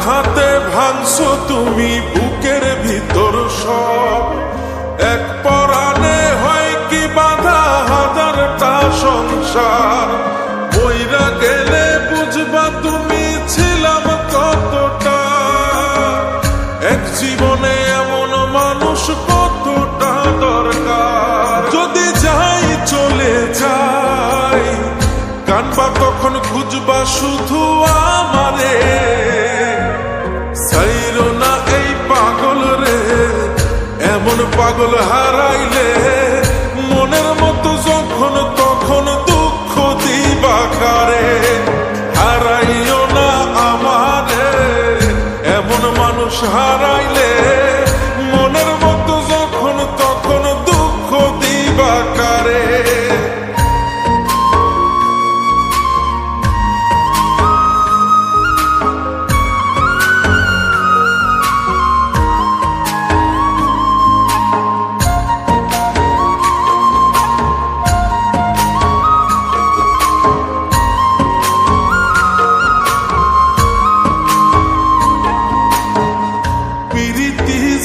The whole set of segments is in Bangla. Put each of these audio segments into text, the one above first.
আঘাতে ভাঙছো তুমি বুকের ভিতর সব, এক পরাণে হয় কি বাধা হাজারটা সংসার। বইরা গেলে বুঝবা তুমি ছিলাম কতটা, এক জীবনে এমন মানুষ কতটা দরকার। যদি যাই চলে যাই কানবা তখন খুঁজবা শুধু আমারে, ছাইরো না এই পাগল রে। এমন পাগল হারাইলে মনের মতো যখন তখন দুঃখ দিবা কারে। হারাইও না আমারে, এমন মানুষ হারাইলে মনের মতো যখন তখন দুঃখ দিবা কারে।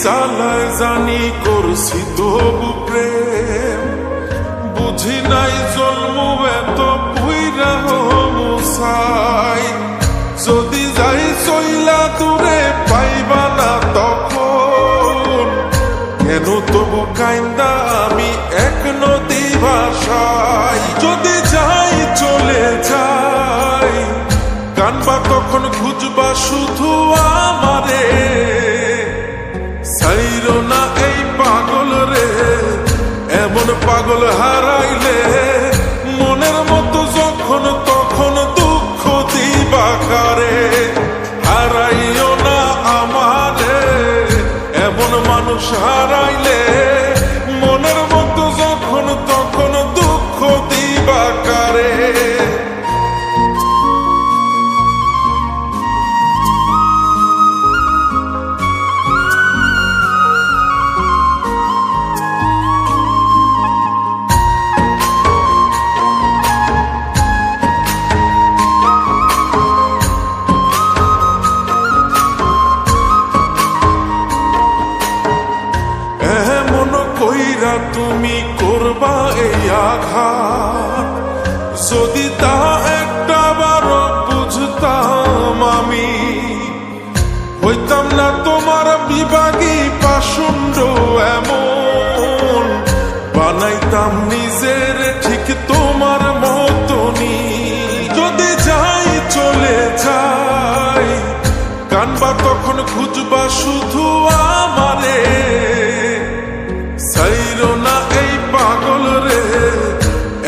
জ্বালায় জানি করছি তবু প্রেম, বুঝি নাই জন্ম এত পুইরা মুসাই। যদি যাই চইলা দূরে পাইবা না তখন, কেন তবু কাইন্দা আমি এক নদী ভাষায়। যদি যাই চলে যাই কানবা তখন খুঁজবা শুধু আমারে, ছাইরো না এই পাগল রে। এমন পাগল হারাইলে মনের মতো যখন তখন দুঃখ দিবা কারে। হারাইও না আমারে, এমন মানুষ হারাইলে মনের মতো যখন তখন দুঃখ দিবা কারে। কইরা তুমি করবা এই আঘাত, যদি তা একটা বার বুঝতাম আমি, হইতাম না তোমার বিভাগী পাষণ্ড এমন। বানাইতাম নিজের ঠিক তোমার মতনই। যদি যাই চলে যাই কানবা তখন খুঁজবা শুধু আমারে, ছাইরো না এই পাগল রে।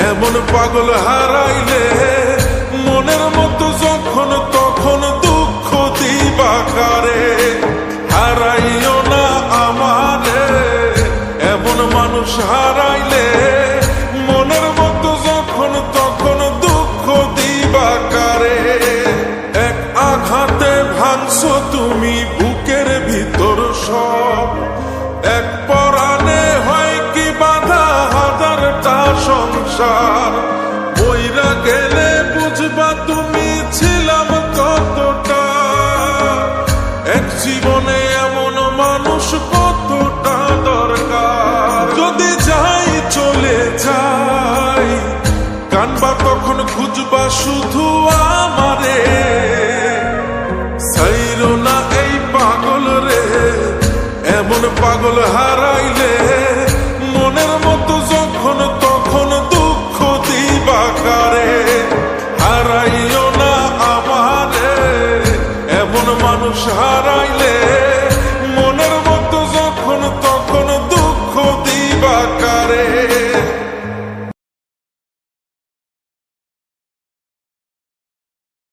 এমন পাগল হারাইলে মনের মতো যখন তখন দুঃখ দিবা কারে। হারাইও না আমারে, এমন মানুষ হারাইলে মনের মতো যখন তখন দুঃখ দিবা কারে। এক আঘাতে ভাঙছো তুমি বুকের ভিতর সব, এক পরাণে হয় কি বাধা হাজারটা সংসার। বইরা গেলে বুঝবা তুমি ছিলাম কতটা, এক জীবনে এমন মানুষ কতটা দরকার। যদি যাই চলে যাই কানবা তখন খুঁজবা শুধু আমারে,